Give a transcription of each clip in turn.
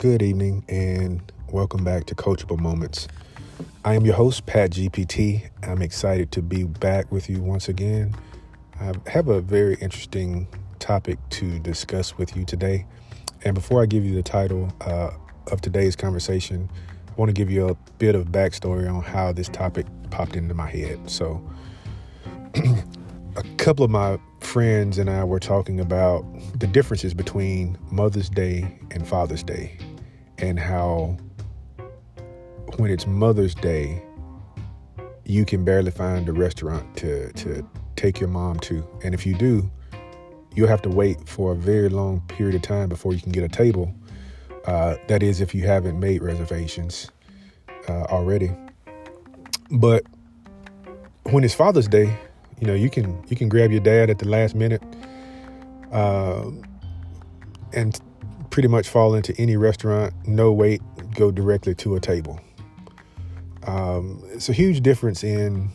Good evening and welcome back to Coachable Moments. I am your host, Pat GPT. I'm excited to be back with you once again. I have a very interesting topic to discuss with you today. And before I give you the title of today's conversation, I want to give you a bit of backstory on how this topic popped into my head. So a couple of my friends and I were talking about the differences between Mother's Day and Father's Day, and how when it's Mother's Day, you can barely find a restaurant to take your mom to. And if you do, you'll have to wait for a very long period of time before you can get a table. That is, if you haven't made reservations already. But when it's Father's Day, you can grab your dad at the last minute and pretty much fall into any restaurant, no wait, go directly to a table. It's a huge difference in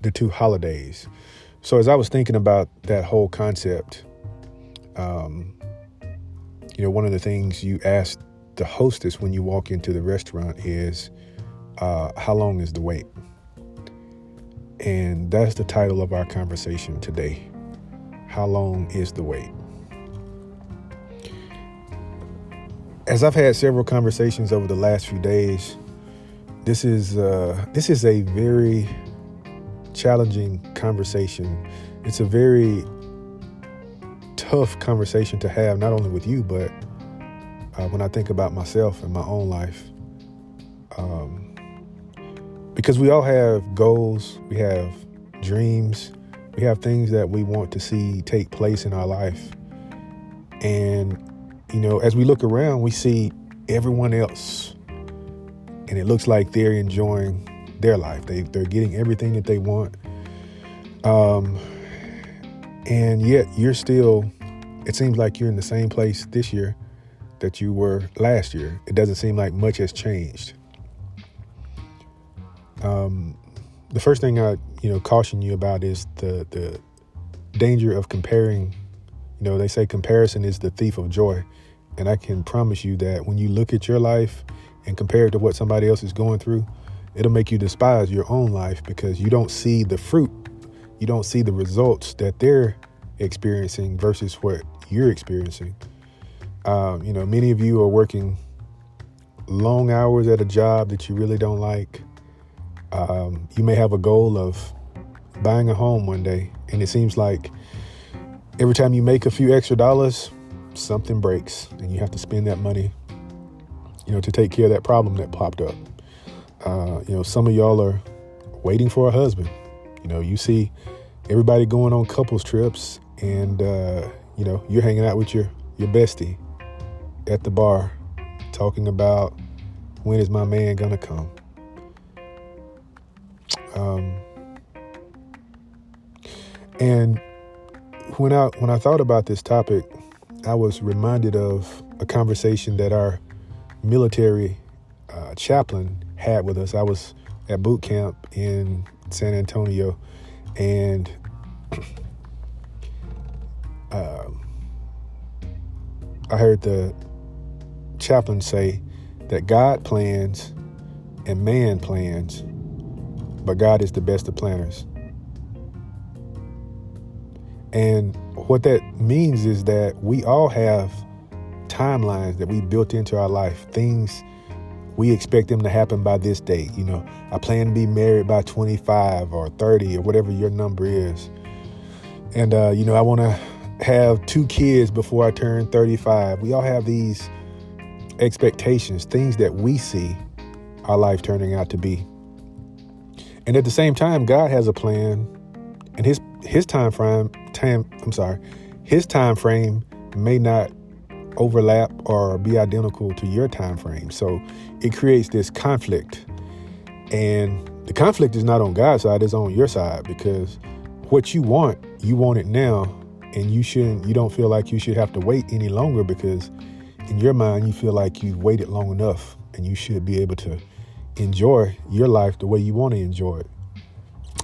the two holidays. So as I was thinking about that whole concept, one of the things you ask the hostess when you walk into the restaurant is, how long is the wait? And that's the title of our conversation today. How long is the wait? As I've had several conversations over the last few days, this is a very challenging conversation. It's a very tough conversation to have, not only with you, but when I think about myself and my own life. Because we all have goals, we have dreams, we have things that we want to see take place in our life. And, as we look around, we see everyone else, and it looks like they're enjoying their life. They're getting everything that they want. And yet it seems like you're in the same place this year that you were last year. It doesn't seem like much has changed. The first thing I, caution you about is the danger of comparing. They say comparison is the thief of joy. And I can promise you that when you look at your life and compare it to what somebody else is going through, it'll make you despise your own life because you don't see the fruit. You don't see the results that they're experiencing versus what you're experiencing. Many of you are working long hours at a job that you really don't like. You may have a goal of buying a home one day, and it seems like every time you make a few extra dollars, something breaks, and you have to spend that money, to take care of that problem that popped up. Some of y'all are waiting for a husband. You see everybody going on couples trips, and you're hanging out with your bestie at the bar, talking about when is my man gonna come. And when I thought about this topic, I was reminded of a conversation that our military chaplain had with us. I was at boot camp in San Antonio, and I heard the chaplain say that God plans and man plans, but God is the best of planners. And what that means is that we all have timelines that we built into our life, things we expect them to happen by this date. I plan to be married by 25 or 30 or whatever your number is. And, I want to have 2 kids before I turn 35. We all have these expectations, things that we see our life turning out to be. And at the same time, God has a plan, and his time frame may not overlap or be identical to your time frame. So it creates this conflict. And the conflict is not on God's side, it's on your side, because what you want it now, and you don't feel like you should have to wait any longer, because in your mind you feel like you've waited long enough and you should be able to enjoy your life the way you want to enjoy it.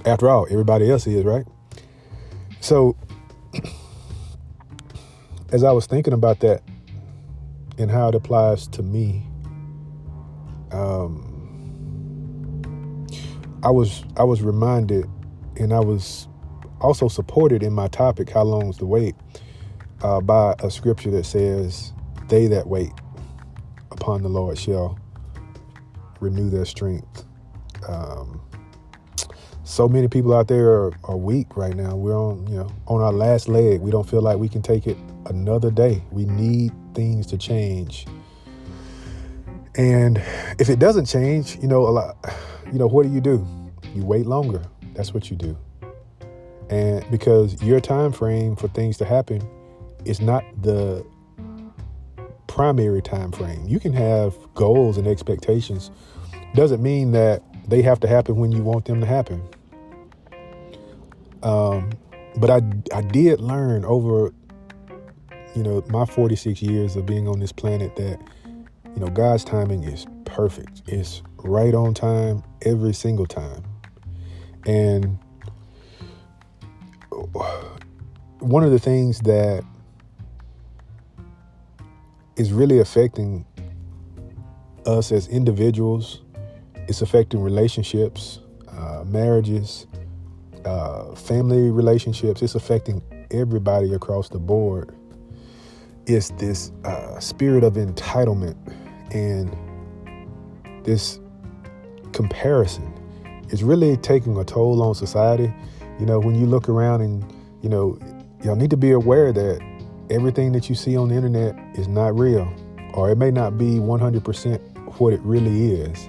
After all, everybody else is, right? So as I was thinking about that and how it applies to me. I was reminded, and I was also supported in my topic, how long's the wait, by a scripture that says, they that wait upon the Lord shall renew their strength. So many people out there are weak right now. We're on our last leg. We don't feel like we can take it another day. We need things to change. And if it doesn't change, what do? You wait longer. That's what you do. And because your time frame for things to happen is not the primary time frame. You can have goals and expectations. Doesn't mean that they have to happen when you want them to happen. But I did learn over, my 46 years of being on this planet that, God's timing is perfect. It's right on time every single time. And one of the things that is really affecting us as individuals, it's affecting relationships, marriages, family relationships. It's affecting everybody across the board. It's this spirit of entitlement and this comparison is really taking a toll on society. When you look around and, y'all need to be aware that everything that you see on the internet is not real, or it may not be 100% what it really is.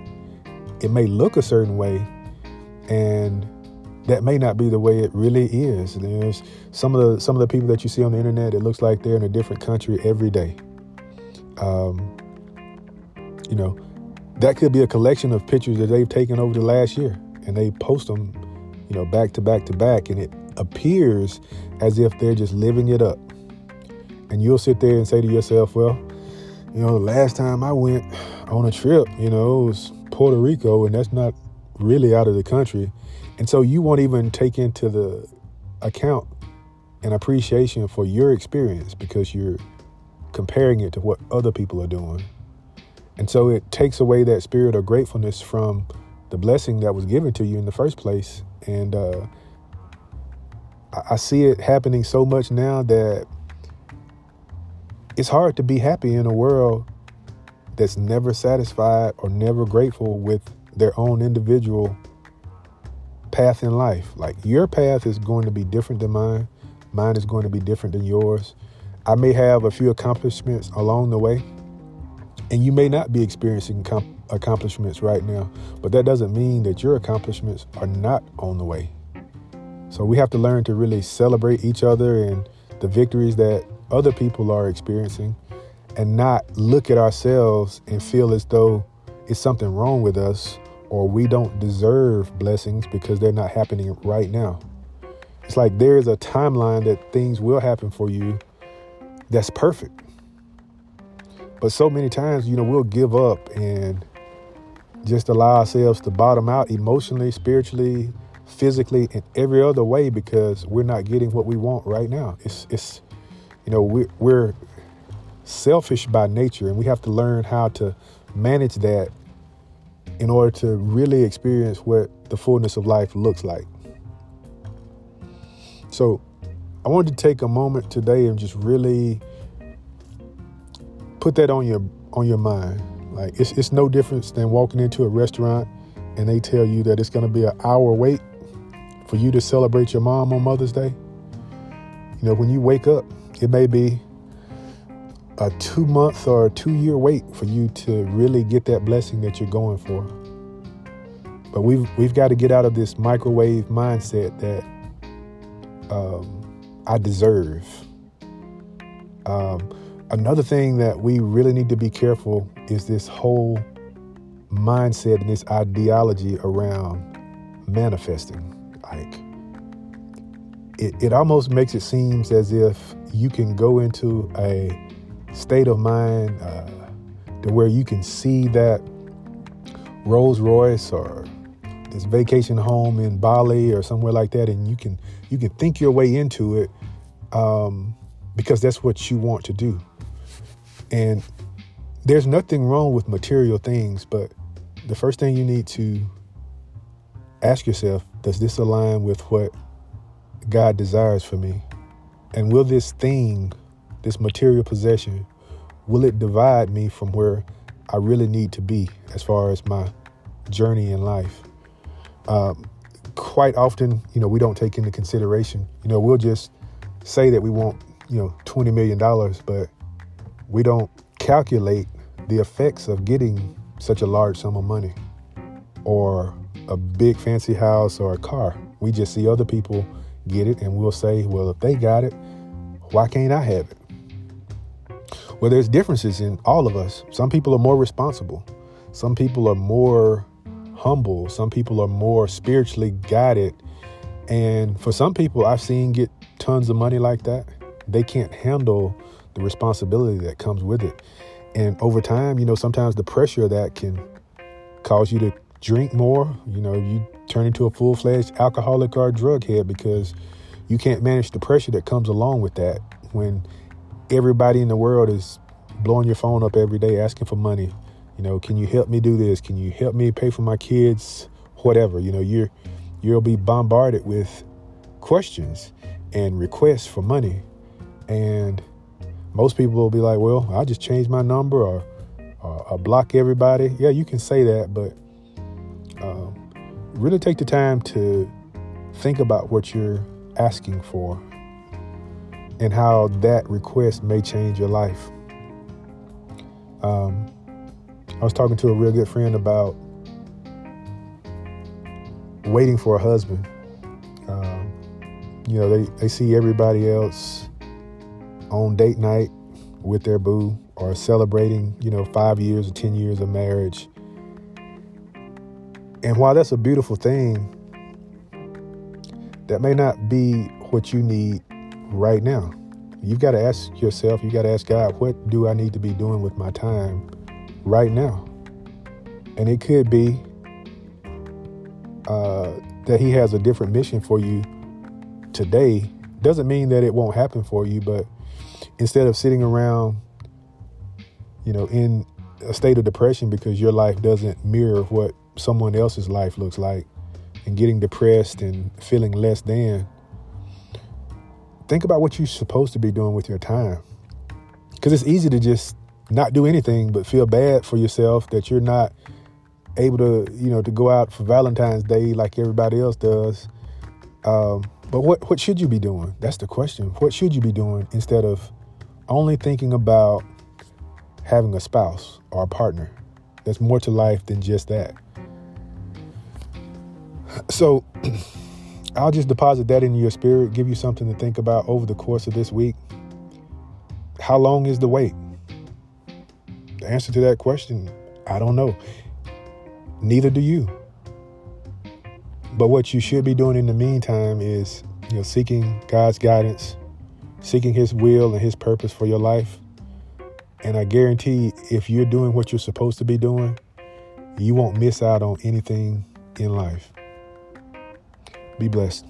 It may look a certain way, and that may not be the way it really is. There's some of the people that you see on the internet, it looks like they're in a different country every day. That could be a collection of pictures that they've taken over the last year, and they post them, back to back to back, and it appears as if they're just living it up. And you'll sit there and say to yourself, well, the last time I went on a trip, it was Puerto Rico, and that's not really out of the country. And so you won't even take into the account an appreciation for your experience because you're comparing it to what other people are doing. And so it takes away that spirit of gratefulness from the blessing that was given to you in the first place. And I see it happening so much now that it's hard to be happy in a world that's never satisfied or never grateful with their own individual path in life. Like, your path is going to be different than mine. Mine is going to be different than yours. I may have a few accomplishments along the way, and you may not be experiencing accomplishments right now, but that doesn't mean that your accomplishments are not on the way. So we have to learn to really celebrate each other and the victories that other people are experiencing, and not look at ourselves and feel as though it's something wrong with us or we don't deserve blessings because they're not happening right now. It's like there is a timeline that things will happen for you that's perfect. But so many times, we'll give up and just allow ourselves to bottom out emotionally, spiritually, physically, and every other way because we're not getting what we want right now. We're selfish by nature, and we have to learn how to manage that in order to really experience what the fullness of life looks like. So I wanted to take a moment today and just really put that on your mind. Like, it's no difference than walking into a restaurant and they tell you that it's going to be an hour wait for you to celebrate your mom on Mother's Day. When you wake up, it may be a 2-month or a 2-year wait for you to really get that blessing that you're going for. But we've got to get out of this microwave mindset that I deserve. Another thing that we really need to be careful is this whole mindset and this ideology around manifesting. Like, it almost makes it seem as if you can go into a state of mind to where you can see that Rolls Royce or this vacation home in Bali or somewhere like that, and you can think your way into it because that's what you want to do. And there's nothing wrong with material things, but the first thing you need to ask yourself, does this align with what God desires for me? And will this thing, this material possession, will it divide me from where I really need to be as far as my journey in life? Quite often, we don't take into consideration, we'll just say that we want, $20 million, but we don't calculate the effects of getting such a large sum of money or a big fancy house or a car. We just see other people get it and we'll say, well, if they got it, why can't I have it? Well, there's differences in all of us. Some people are more responsible. Some people are more humble. Some people are more spiritually guided. And for some people I've seen get tons of money like that, they can't handle the responsibility that comes with it. And over time, sometimes the pressure of that can cause you to drink more. You turn into a full-fledged alcoholic or a drug head because you can't manage the pressure that comes along with that when everybody in the world is blowing your phone up every day asking for money. Can you help me do this? Can you help me pay for my kids? Whatever. You'll be bombarded with questions and requests for money. And most people will be like, well, I'll just change my number or block everybody. Yeah, you can say that, but really take the time to think about what you're asking for and how that request may change your life. I was talking to a real good friend about waiting for a husband. They see everybody else on date night with their boo or celebrating, 5 years or 10 years of marriage. And while that's a beautiful thing, that may not be what you need right now. You've got to ask yourself, you got to ask God, what do I need to be doing with my time right now? And it could be that he has a different mission for you today. Doesn't mean that it won't happen for you, but instead of sitting around, in a state of depression because your life doesn't mirror what someone else's life looks like and getting depressed and feeling less than, think about what you're supposed to be doing with your time. Because it's easy to just not do anything but feel bad for yourself that you're not able to, to go out for Valentine's Day like everybody else does. But what should you be doing? That's the question. What should you be doing instead of only thinking about having a spouse or a partner? There's more to life than just that. So I'll just deposit that into your spirit, give you something to think about over the course of this week. How long is the wait? The answer to that question, I don't know. Neither do you. But what you should be doing in the meantime is, seeking God's guidance, seeking his will and his purpose for your life. And I guarantee if you're doing what you're supposed to be doing, you won't miss out on anything in life. Be blessed.